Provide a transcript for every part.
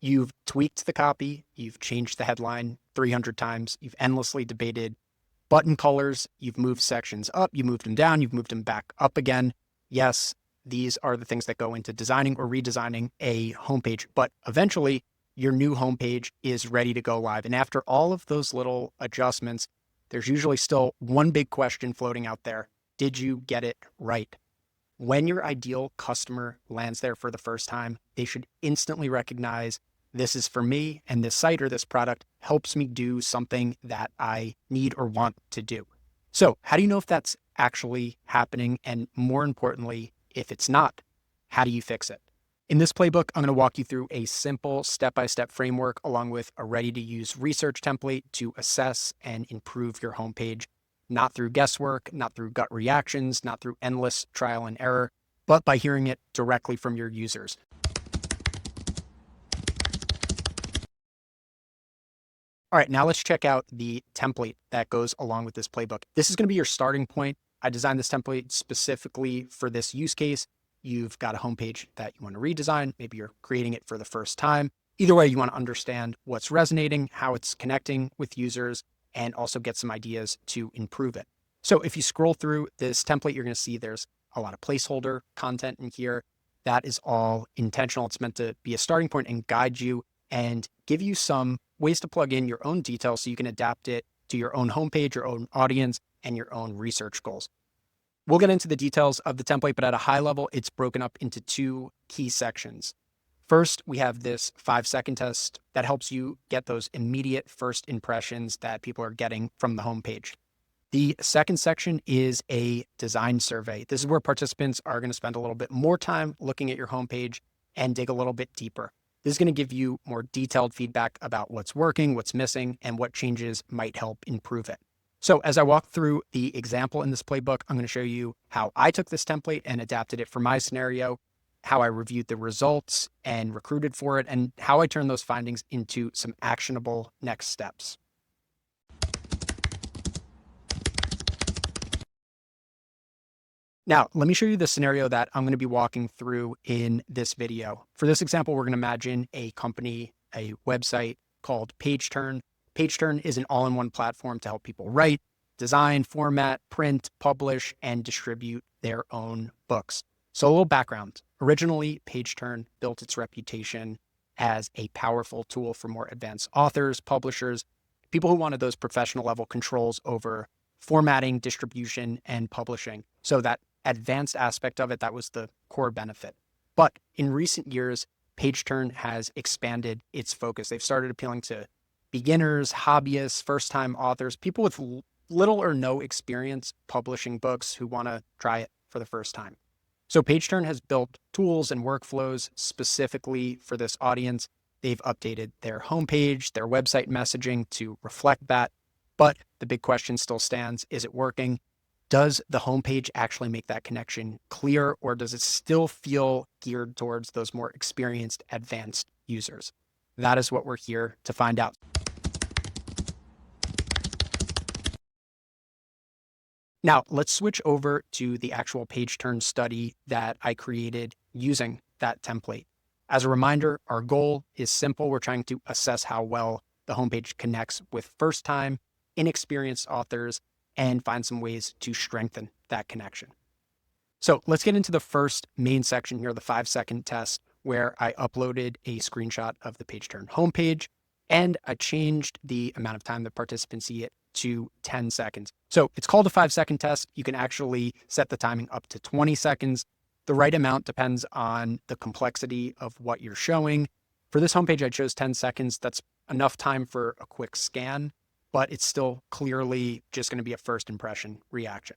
You've tweaked the copy, you've changed the headline 300 times, you've endlessly debated button colors, you've moved sections up, you moved them down, you've moved them back up again. Yes, these are the things that go into designing or redesigning a homepage, but eventually your new homepage is ready to go live. And after all of those little adjustments, there's usually still one big question floating out there. Did you get it right? When your ideal customer lands there for the first time, they should instantly recognize this is for me, and this site or this product helps me do something that I need or want to do. So how do you know if that's actually happening? And more importantly, if it's not, how do you fix it? In this playbook, I'm going to walk you through a simple step-by-step framework along with a ready-to-use research template to assess and improve your homepage, not through guesswork, not through gut reactions, not through endless trial and error, but by hearing it directly from your users. All right, now let's check out the template that goes along with this playbook. This is going to be your starting point. I designed this template specifically for this use case. You've got a homepage that you want to redesign. Maybe you're creating it for the first time. Either way, you want to understand what's resonating, how it's connecting with users, and also get some ideas to improve it. So if you scroll through this template, you're going to see there's a lot of placeholder content in here. That is all intentional. It's meant to be a starting point and guide you and give you some ways to plug in your own details so you can adapt it to your own homepage, your own audience, and your own research goals. We'll get into the details of the template, but at a high level, it's broken up into two key sections. First, we have this 5-second test that helps you get those immediate first impressions that people are getting from the homepage. The second section is a design survey. This is where participants are going to spend a little bit more time looking at your homepage and dig a little bit deeper. This is going to give you more detailed feedback about what's working, what's missing, and what changes might help improve it. So as I walk through the example in this playbook, I'm going to show you how I took this template and adapted it for my scenario, how I reviewed the results and recruited for it, and how I turned those findings into some actionable next steps. Now, let me show you the scenario that I'm going to be walking through in this video. For this example, we're going to imagine a company, a website called PageTurn. PageTurn is an all-in-one platform to help people write, design, format, print, publish, and distribute their own books. So a little background. Originally, PageTurn built its reputation as a powerful tool for more advanced authors, publishers, people who wanted those professional level controls over formatting, distribution, and publishing. So that advanced aspect of it, that was the core benefit. But in recent years, PageTurn has expanded its focus. They've started appealing to beginners, hobbyists, first-time authors, people with little or no experience publishing books who want to try it for the first time. So PageTurn has built tools and workflows specifically for this audience. They've updated their homepage, their website messaging to reflect that. But the big question still stands, is it working? Does the homepage actually make that connection clear, or does it still feel geared towards those more experienced, advanced users? That is what we're here to find out. Now, let's switch over to the actual PageTurn study that I created using that template. As a reminder, our goal is simple. We're trying to assess how well the homepage connects with first-time, inexperienced authors and find some ways to strengthen that connection. So let's get into the first main section here, the 5-second test, where I uploaded a screenshot of the PageTurn homepage and I changed the amount of time that participants see it to 10 seconds. So it's called a 5-second test. You can actually set the timing up to 20 seconds. The right amount depends on the complexity of what you're showing. For this homepage, I chose 10 seconds. That's enough time for a quick scan, but it's still clearly just going to be a first impression reaction.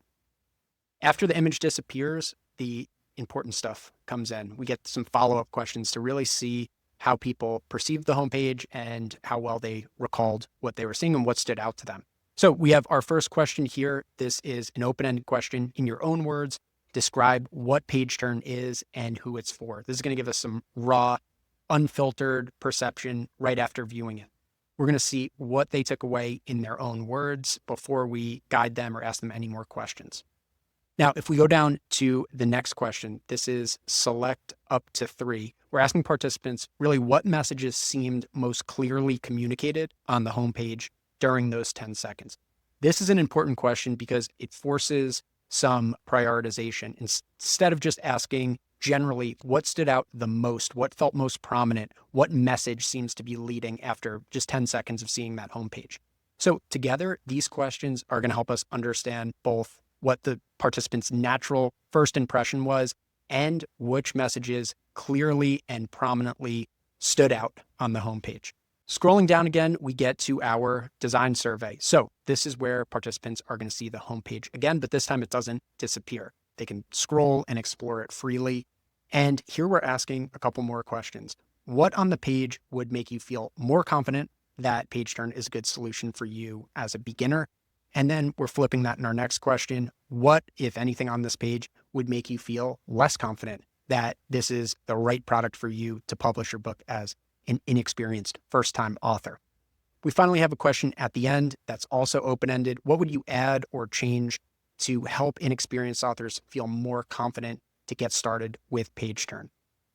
After the image disappears, the important stuff comes in. We get some follow-up questions to really see how people perceived the homepage and how well they recalled what they were seeing and what stood out to them. So we have our first question here. This is an open-ended question. In your own words, describe what PageTurn is and who it's for. This is going to give us some raw, unfiltered perception right after viewing it. We're going to see what they took away in their own words before we guide them or ask them any more questions. Now, if we go down to the next question, this is select up to 3. We're asking participants really what messages seemed most clearly communicated on the homepage during those 10 seconds. This is an important question because it forces some prioritization. Instead of just asking generally what stood out the most, what felt most prominent, what message seems to be leading after just 10 seconds of seeing that homepage. So together, these questions are going to help us understand both what the participant's natural first impression was and which messages clearly and prominently stood out on the homepage. Scrolling down again, we get to our design survey. So this is where participants are going to see the homepage again, but this time it doesn't disappear. They can scroll and explore it freely. And here we're asking a couple more questions. What on the page would make you feel more confident that page turn is a good solution for you as a beginner? And then we're flipping that in our next question. What, if anything, on this page would make you feel less confident that this is the right product for you to publish your book as an inexperienced first-time author? We finally have a question at the end that's also open-ended. What would you add or change to help inexperienced authors feel more confident to get started with page turn?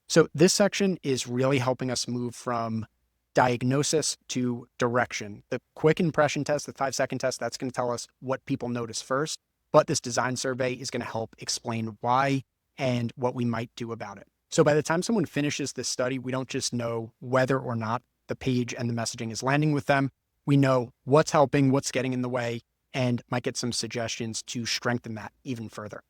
So this section is really helping us move from diagnosis to direction. The quick impression test, the 5-second test, that's going to tell us what people notice first. But this design survey is going to help explain why and what we might do about it. So by the time someone finishes this study, we don't just know whether or not the page and the messaging is landing with them. We know what's helping, what's getting in the way, and might get some suggestions to strengthen that even further.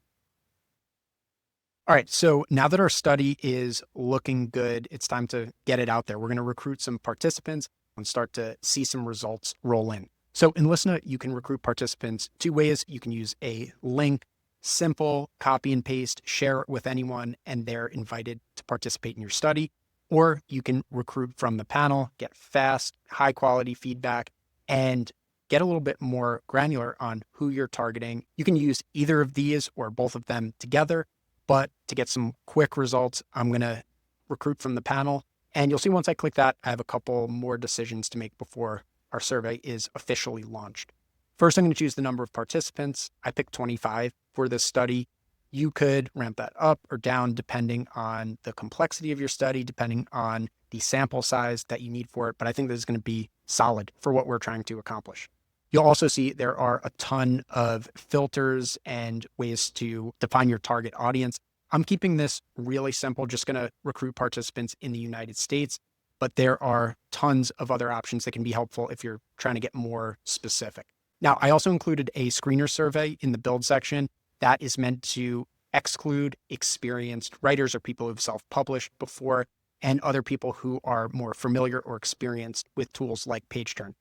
All right, so now that our study is looking good, it's time to get it out there. We're going to recruit some participants and start to see some results roll in. So in Lyssna, you can recruit participants 2 ways. You can use a link, simple copy and paste, share it with anyone, and they're invited to participate in your study. Or you can recruit from the panel, get fast, high quality feedback, and get a little bit more granular on who you're targeting. You can use either of these or both of them together. But to get some quick results, I'm going to recruit from the panel. And you'll see once I click that, I have a couple more decisions to make before our survey is officially launched. First, I'm going to choose the number of participants. I picked 25 for this study. You could ramp that up or down depending on the complexity of your study, depending on the sample size that you need for it. But I think this is going to be solid for what we're trying to accomplish. You'll also see there are a ton of filters and ways to define your target audience. I'm keeping this really simple, just going to recruit participants in the United States, but there are tons of other options that can be helpful if you're trying to get more specific. Now, I also included a screener survey in the build section that is meant to exclude experienced writers or people who've self-published before and other people who are more familiar or experienced with tools like page turn.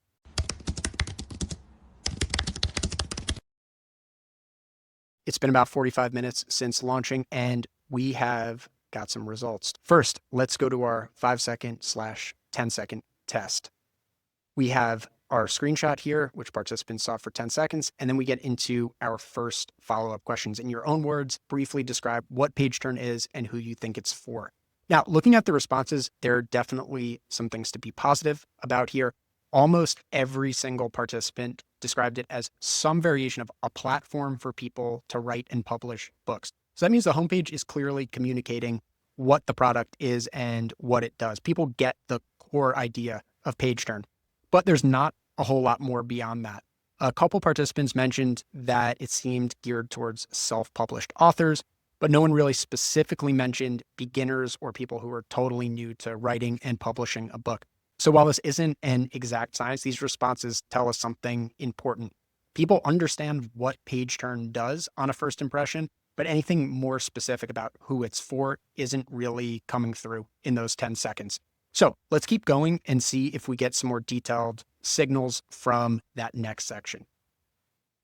It's been about 45 minutes since launching, and we have got some results. First, let's go to our 5-second/10-second test. We have our screenshot here, which participants saw for 10 seconds, and then we get into our first follow-up questions. In your own words, briefly describe what page turn is and who you think it's for. Now, looking at the responses, there are definitely some things to be positive about here. Almost every single participant described it as some variation of a platform for people to write and publish books. So that means the homepage is clearly communicating what the product is and what it does. People get the core idea of page turn, but there's not a whole lot more beyond that. A couple participants mentioned that it seemed geared towards self-published authors, but no one really specifically mentioned beginners or people who are totally new to writing and publishing a book. So while this isn't an exact science, these responses tell us something important. People understand what page turn does on a first impression, but anything more specific about who it's for isn't really coming through in those 10 seconds. So let's keep going and see if we get some more detailed signals from that next section.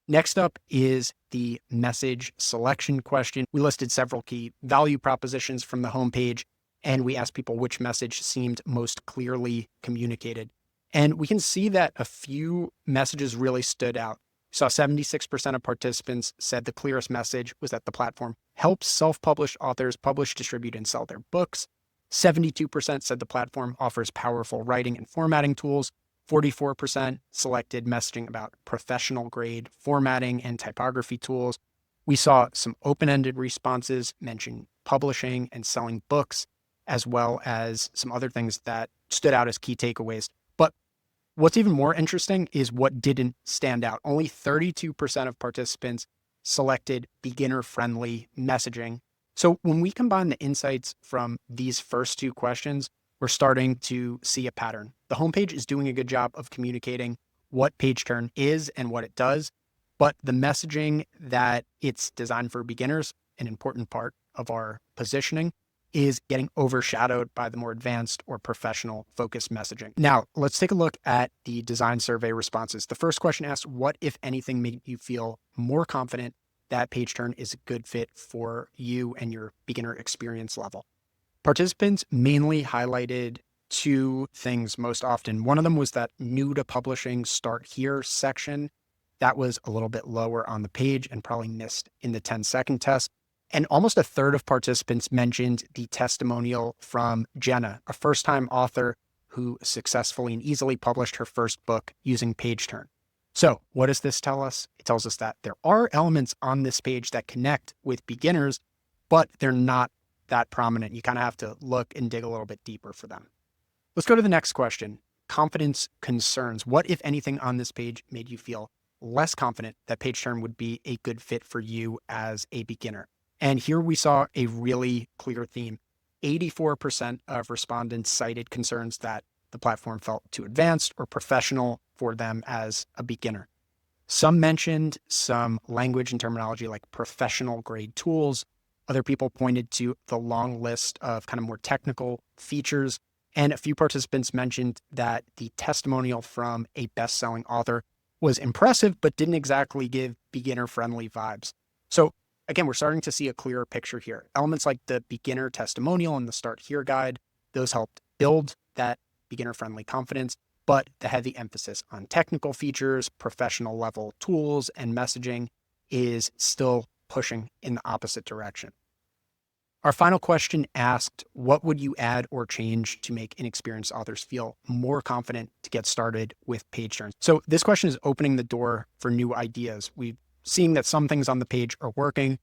Next up is the message selection question. We listed several key value propositions from the homepage, and we asked people which message seemed most clearly communicated. And we can see that a few messages really stood out. We saw 76% of participants said the clearest message was that the platform helps self-published authors publish, distribute, and sell their books. 72% said the platform offers powerful writing and formatting tools. 44% selected messaging about professional grade formatting and typography tools. We saw some open-ended responses mention publishing and selling books, as well as some other things that stood out as key takeaways. But what's even more interesting is what didn't stand out. Only 32% of participants selected beginner-friendly messaging. So when we combine the insights from these first two questions, we're starting to see a pattern. The homepage is doing a good job of communicating what page turn is and what it does, but the messaging that it's designed for beginners, an important part of our positioning, is getting overshadowed by the more advanced or professional focused messaging. Now, let's take a look at the design survey responses. The first question asks, what, if anything, made you feel more confident that page turn is a good fit for you and your beginner experience level? Participants mainly highlighted two things most often. One of them was that new to publishing start here section. That was a little bit lower on the page and probably missed in the 10-second test. And almost a third of participants mentioned the testimonial from Jenna, a first-time author who successfully and easily published her first book using page turn. So what does this tell us? It tells us that there are elements on this page that connect with beginners, but they're not that prominent. You kind of have to look and dig a little bit deeper for them. Let's go to the next question. Confidence concerns. What, if anything, on this page made you feel less confident that page turn would be a good fit for you as a beginner? And here we saw a really clear theme. 84% of respondents cited concerns that the platform felt too advanced or professional for them as a beginner. Some mentioned some language and terminology like professional grade tools. Other people pointed to the long list of kind of more technical features. And a few participants mentioned that the testimonial from a best-selling author was impressive, but didn't exactly give beginner-friendly vibes. So again, we're starting to see a clearer picture here. Elements like the beginner testimonial and the Start Here guide, those helped build that beginner-friendly confidence, but the heavy emphasis on technical features, professional level tools, and messaging is still pushing in the opposite direction. Our final question asked, what would you add or change to make inexperienced authors feel more confident to get started with page turns? So this question is opening the door for new ideas. We've seen that some things on the page are working,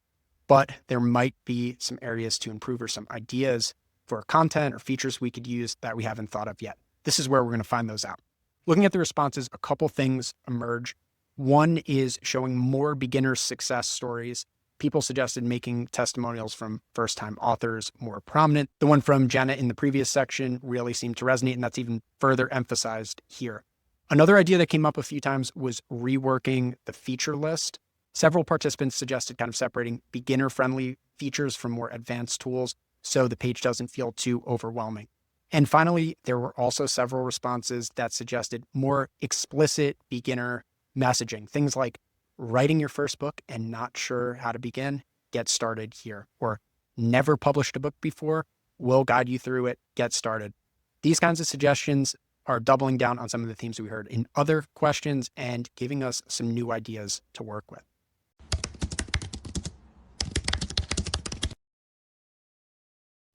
but there might be some areas to improve or some ideas for content or features we could use that we haven't thought of yet. This is where we're going to find those out. Looking at the responses, a couple things emerge. One is showing more beginner success stories. People suggested making testimonials from first-time authors more prominent. The one from Jenna in the previous section really seemed to resonate, and that's even further emphasized here. Another idea that came up a few times was reworking the feature list. Several participants suggested kind of separating beginner-friendly features from more advanced tools so the page doesn't feel too overwhelming. And finally, there were also several responses that suggested more explicit beginner messaging. Things like writing your first book and not sure how to begin, get started here. Or never published a book before, we'll guide you through it, get started. These kinds of suggestions are doubling down on some of the themes we heard in other questions and giving us some new ideas to work with.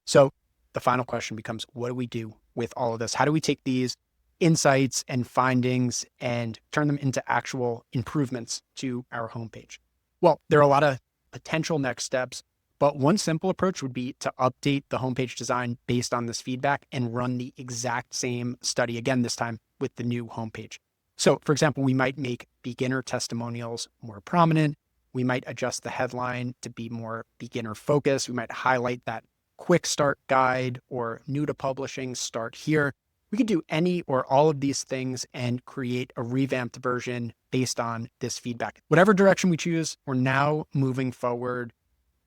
So the final question becomes, what do we do with all of this? How do we take these insights and findings and turn them into actual improvements to our homepage? Well, there are a lot of potential next steps, but one simple approach would be to update the homepage design based on this feedback and run the exact same study again, this time with the new homepage. So for example, we might make beginner testimonials more prominent. We might adjust the headline to be more beginner focused. We might highlight that quick start guide or new to publishing, start here. We could do any or all of these things and create a revamped version based on this feedback. Whatever direction we choose, we're now moving forward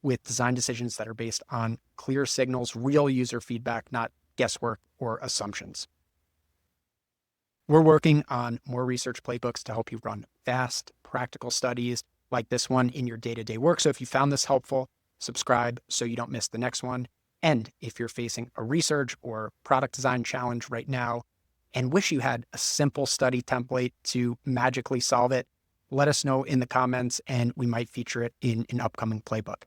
with design decisions that are based on clear signals, real user feedback, not guesswork or assumptions. We're working on more research playbooks to help you run fast, practical studies like this one in your day-to-day work. So if you found this helpful, subscribe so you don't miss the next one. And if you're facing a research or product design challenge right now and wish you had a simple study template to magically solve it, let us know in the comments and we might feature it in an upcoming playbook.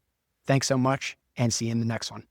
Thanks so much and see you in the next one.